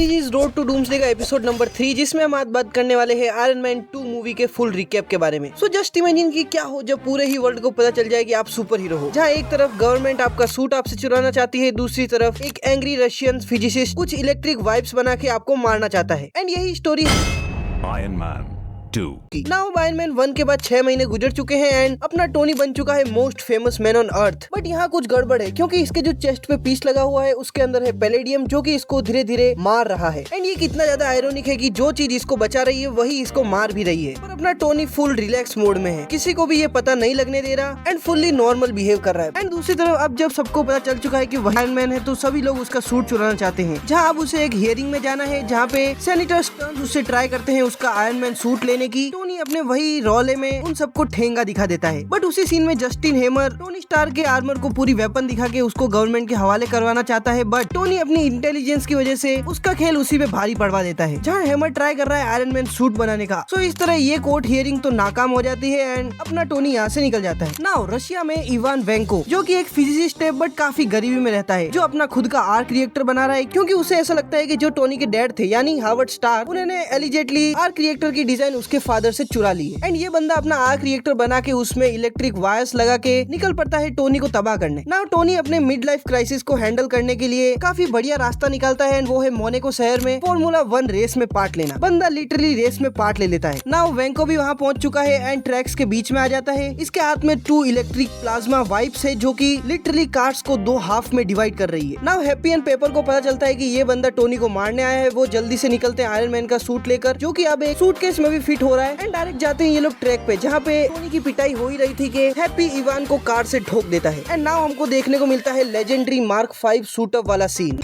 Series road to doomsday का episode number 3, जिसमें हम आज बात करने वाले हैं आयरन मैन 2 मूवी के फुल रिकैप के बारे में। सो जस्ट इमेजिन कि क्या हो जब पूरे ही वर्ल्ड को पता चल जाए कि आप सुपर हीरो हो। जहाँ एक तरफ गवर्नमेंट आपका सूट आपसे चुराना चाहती है, दूसरी तरफ एक एंग्री रशियन फिजिसिस्ट कुछ इलेक्ट्रिक वाइब्स बना के आपको मारना चाहता है। एंड यही story iron man 2। Now iron man 1 के बाद 6 महीने गुजर चुके हैं एंड अपना टोनी बन चुका है most famous man on earth. But यहाँ कुछ गड़बड़ है, क्योंकि इसके जो चेस्ट पे पीस लगा हुआ है उसके अंदर है पैलेडियम, जो कि इसको धीरे धीरे मार रहा है। एंड ये कितना ज्यादा आयरोनिक है कि जो चीज इसको बचा रही है वही इसको मार भी रही है। और अपना टोनी फुल रिलैक्स मोड में है, किसी को भी ये पता नहीं लगने दे रहा एंड फुल्ली नॉर्मल बिहेव कर रहा है। एंड दूसरी तरफ अब जब सबको पता चल चुका है कि वह आयरन मैन है, तो सभी लोग उसका सूट चुराना चाहते हैं। जहाँ अब उसे एक हियरिंग में जाना है, जहाँ पे सेनेटर स्टर्न्स उससे ट्राई करते हैं उसका आयरन मैन सूट लेने की। टोनी अपने वही रौले में उन सबको ठेंगा दिखा देता है। बट उसी सीन में जस्टिन हेमर टोनी स्टार्क के आर्मर को पूरी वेपन दिखा के उसको गवर्नमेंट के हवाले करवाना चाहता है। बट टोनी अपनी इंटेलिजेंस की वजह से उसका खेल उसी पे भारी पड़वा देता है। जहाँ हेमर ट्राई कर रहा है आयरन मैन सूट बनाने का। सो इस तरह ये कोर्ट हियरिंग तो नाकाम हो जाती है एंड अपना टोनी यहाँ से निकल जाता है। नाउ रशिया में इवान वेंको, जो कि एक फिजिसिस्ट है बट काफी गरीबी में रहता है, जो अपना खुद का आर्क रिएक्टर बना रहा है, क्योंकि उसे ऐसा लगता है कि जो टोनी के डैड थे यानी हार्वर्ड स्टार, उन्होंने एलिजेटली आर्क रिएक्टर की डिजाइन उसके फादर से चुरा ली है। एंड ये बंदा अपना आर्क रिएक्टर बना के उसमें इलेक्ट्रिक वायर्स लगा के निकल पड़ता है टोनी को तबाह करने। नाउ टोनी अपने मिड लाइफ क्राइसिस को हैंडल करने के लिए काफी बढ़िया रास्ता निकालता है, वो है मोनाको शहर में फॉर्मूला 1 रेस में पार्ट लेना। बंदा लिटरली रेस में पार्ट ले लेता है। नाउ वेंको भी वहाँ पहुंच चुका है एंड ट्रैक्स के बीच में आ जाता है। इसके हाथ में 2 इलेक्ट्रिक प्लाज्मा वाइप्स है, जो की लिटरली कार्स को 2 हाफ में डिवाइड कर रही है। नाउ हैप्पी एंड पेपर को पता चलता है कि ये बंदा टोनी को मारने आया है। वो जल्दी से निकलते हैं आयरन मैन का सूट लेकर, जो की अब एक सूटकेस में भी फिट हो रहा है। एंड डायरेक्ट जाते हैं ये लोग ट्रैक पे, जहाँ पे टोनी की पिटाई हो ही रही थी कि हैप्पी इवान को कार से ठोक देता है। एंड नाउ हमको देखने को मिलता है लेजेंडरी मार्क 5 सूट अप वाला सीन।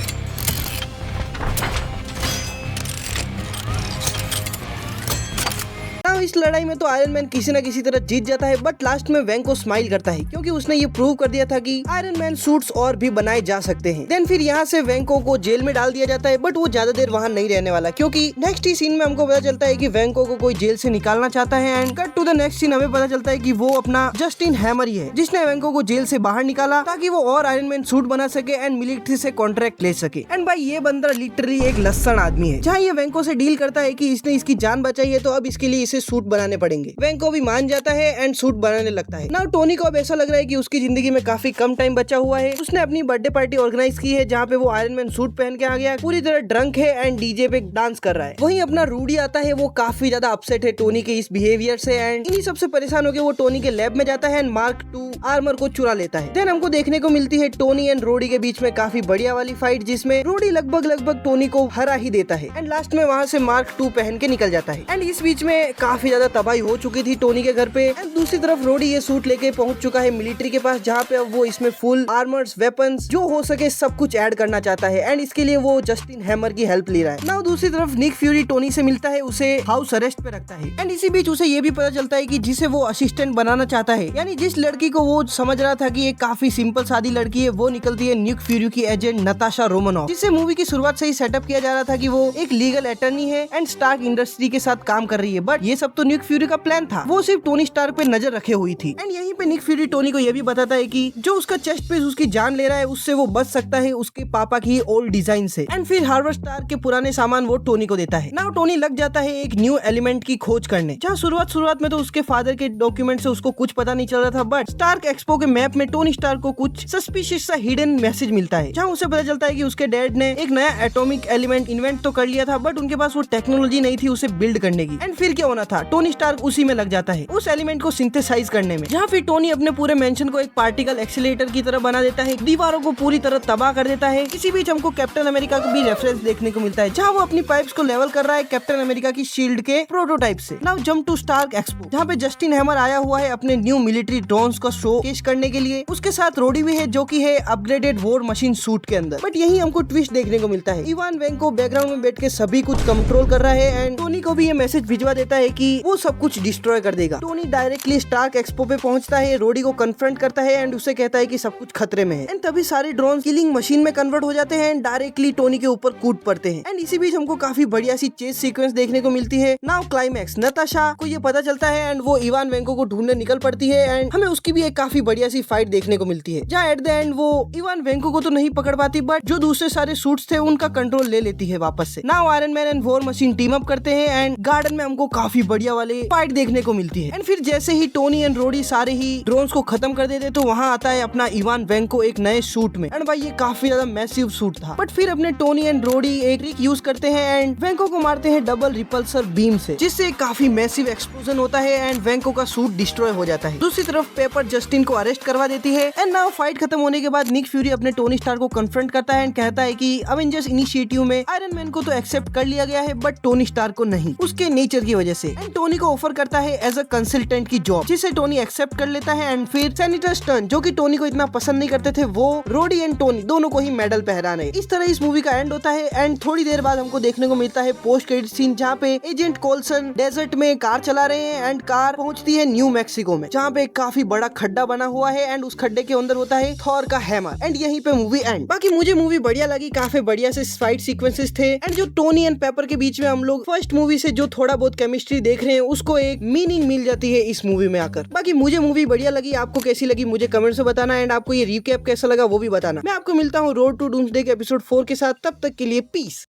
इस लड़ाई में तो आयरन मैन किसी न किसी तरह जीत जाता है, बट लास्ट में वेंको स्माइल करता है, क्योंकि उसने ये प्रूव कर दिया था कि आयरन मैन सूट्स और भी बनाए जा सकते हैं। देन फिर यहाँ से वेंको को जेल में डाल दिया जाता है, बट वो ज्यादा देर वहाँ नहीं रहने वाला, क्योंकि नेक्स्ट ही सीन में हमको पता चलता है कि वेंको को कोई जेल से निकालना चाहता है। And cut to the next scene, हमें पता चलता है कि वो अपना जस्टिन हैमर ही है जिसने वेंको को जेल से बाहर निकाला, ताकि वो और आयरन मैन सूट बना सके एंड मिलिट्री से कॉन्ट्रैक्ट ले सके। एंड भाई ये बंदा लिटरली एक लस्सन आदमी है, जहाँ ये वेंको से डील करता है कि इसने इसकी जान बचाई है, तो अब इसके लिए इसे सूट बनाने पड़ेंगे। वेंको भी मान जाता है एंड सूट बनाने लगता है। नाउ टोनी को अब ऐसा लग रहा है कि उसकी जिंदगी में काफी कम टाइम बचा हुआ है। उसने अपनी बर्थडे पार्टी ऑर्गेनाइज की है, जहाँ पे वो आयरन मैन सूट पहन के आ गया, पूरी तरह ड्रंक है एंड डीजे पे डांस कर रहा है। वहीं अपना रूडी आता है, वो काफी ज्यादा अपसेट है टोनी के इस बिहेवियर से एंड इन्हीं सबसे परेशान होकर वो टोनी के लैब में जाता है एंड मार्क 2 आर्मर को चुरा लेता है। देन हमको देखने को मिलती है टोनी एंड रोडी के बीच में काफी बढ़िया वाली फाइट, जिसमें रोडी लगभग टोनी को हरा ही देता है एंड लास्ट में वहाँ से मार्क 2 पहन के निकल जाता है। एंड इस बीच में काफी ज्यादा तबाही हो चुकी थी टोनी के घर पे। एंड दूसरी तरफ रोडी ये सूट लेके पहुंच चुका है मिलिट्री के पास, जहाँ पे अब वो इसमें फुल आर्मर्स, वेपन्स जो हो सके सब कुछ ऐड करना चाहता है एंड इसके लिए वो जस्टिन हैमर की हेल्प ले रहा है। नाउ दूसरी तरफ निक फ्यूरी टोनी से मिलता है, उसे हाउस अरेस्ट पे रखता है। एंड इसी बीच उसे ये भी पता चलता है कि जिसे वो असिस्टेंट बनाना चाहता है, यानी जिस लड़की को वो समझ रहा था कि ये काफी सिंपल सादी लड़की है, वो निकलती है निक फ्यूरी की एजेंट नताशा रोमानोव, जिसे मूवी की शुरुआत से ही सेटअप किया जा रहा था कि वो एक लीगल अटर्नी है एंड स्टार्क इंडस्ट्री के साथ काम कर रही है। बट ये सब तो निक फ्यूरी का प्लान था, वो सिर्फ टोनी स्टार्क पे नजर रखे हुई थी। एंड यहीं पे निक फ्यूरी टोनी को ये भी बताता है कि जो उसका चेस्ट पीस उसकी जान ले रहा है, उससे वो बच सकता है उसके पापा की ओल्ड डिजाइन से। एंड फिर हार्वर्ड स्टार के पुराने सामान वो टोनी को देता है। नाउ टोनी लग जाता है एक न्यू एलिमेंट की खोज करने, जहाँ शुरुआत में तो उसके फादर के डॉक्यूमेंट से उसको कुछ पता नहीं चल रहा था, बट स्टार्क एक्सपो के मैप में टोनी स्टार्क को कुछ सस्पिशियस सा हिडन मैसेज मिलता है, जहाँ उसे पता चलता है कि उसके डैड ने एक नया एटॉमिक एलिमेंट इन्वेंट तो कर लिया था, बट उनके पास वो टेक्नोलॉजी नहीं थी उसे बिल्ड करने की। एंड फिर क्या होना था, टोनी स्टार्क उसी में लग जाता है, उस एलिमेंट को सिंथेसाइज करने में, जहाँ फिर टोनी अपने पूरे मेंशन को एक पार्टिकल एक्सीलरेटर की तरह बना देता है, दीवारों को पूरी तरह तबाह कर देता है। इसी बीच हमको कैप्टन अमेरिका का भी रेफरेंस देखने को मिलता है, जहाँ वो अपनी पाइप्स को लेवल कर रहा है कैप्टन अमेरिका की शील्ड के प्रोटोटाइप से। Now jump to Stark Expo, जहाँ पे जस्टिन हैमर आया हुआ है अपने न्यू मिलिट्री ड्रोन्स का शो पेश करने के लिए। उसके साथ रोडी भी है, जो की है अपग्रेडेड वॉर मशीन सूट के अंदर। बट यही हमको ट्विस्ट देखने को मिलता है, इवान वेंको बैकग्राउंड में बैठ के सभी कुछ कंट्रोल कर रहा है एंड टोनी को भी ये मैसेज भिजवा देता है कि वो सब कुछ डिस्ट्रॉय कर देगा। टोनी डायरेक्टली स्टार्क एक्सपो पे पहुंचता है, रोडी को कन्फ्रंट करता है एंड उसे कहता है कि सब कुछ खतरे में है। एंड तभी सारे ड्रोन किलिंग मशीन में कन्वर्ट हो जाते हैं एंड डायरेक्टली टोनी के ऊपर कूद पड़ते हैं। एंड इसी बीच हमको काफी बढ़िया सी चेस सीक्वेंस देखने को मिलती है। नाउ क्लाइमैक्स, नताशा को ये पता चलता है एंड वो इवान वेंको को ढूंढने निकल पड़ती है एंड हमें उसकी भी एक काफी बढ़िया सी फाइट देखने को मिलती है, जहाँ एट द एंड वो इवान वेंको को तो नहीं पकड़ पाती बट जो दूसरे सारे सूट्स थे उनका कंट्रोल ले लेती है वापस से। Now iron man and war machine team up करते हैं एंड गार्डन में हमको काफी बढ़िया वाले फाइट देखने को मिलती है। एंड फिर जैसे ही टोनी एंड रोडी सारे ही ड्रोन्स को खत्म कर देते तो वहाँ आता है अपना इवान वेंको एक नए सूट में। एंड भाई ये काफी ज्यादा मैसिव सूट था, बट फिर अपने टोनी एंड रोडी एक ट्रिक यूज करते हैं एंड वेंको को मारते हैं डबल रिपल्सर बीम से, जिससे काफी मैसिव एक्सप्लोजन होता है एंड वेंको का सूट डिस्ट्रॉय हो जाता है। दूसरी तरफ पेपर जस्टिन को अरेस्ट करवा देती है एंड नाउ फाइट खत्म होने के बाद निक फ्यूरी अपने टोनी स्टार्क को कन्फ्रंट करता है एंड कहता है कि अवेंजर्स इनिशिएटिव में आयरन मैन को तो एक्सेप्ट कर लिया गया है बट टोनी स्टार्क को नहीं, उसके नेचर की वजह से। एंड टोनी को ऑफर करता है एज अ कंसल्टेंट की जॉब, जिसे टोनी एक्सेप्ट कर लेता है। एंड फिर सेनेटर स्टर्न, जो कि टोनी को इतना पसंद नहीं करते थे, वो रोडी एंड टोनी दोनों को ही मेडल पहरा रहे। इस तरह इस मूवी का एंड होता है एंड थोड़ी देर बाद हमको देखने को मिलता है पोस्ट क्रेडिट सीन, जहाँ पे एजेंट कोल्सन डेजर्ट में कार चला रहे हैं एंड कार पहुंचती है न्यू मैक्सिको में, जहाँ पे काफी बड़ा खड्डा बना हुआ है एंड उस खड्डे के अंदर होता है थॉर का हैमर। एंड यहीं पे मूवी एंड। बाकी मुझे मूवी बढ़िया लगी, काफी बढ़िया से फाइट सीक्वेंसेस थे एंड जो टोनी एंड पेपर के बीच में हम लोग फर्स्ट मूवी से जो थोड़ा बहुत केमिस्ट्री देख रहे हैं उसको एक मीनिंग मिल जाती है इस मूवी में आकर। बाकी मुझे मूवी बढ़िया लगी, आपको कैसी लगी मुझे कमेंट से बताना एंड आपको ये रिकैप कैसा लगा वो भी बताना। मैं आपको मिलता हूँ रोड टू डूम्सडे के एपिसोड 4 के साथ, तब तक के लिए पीस।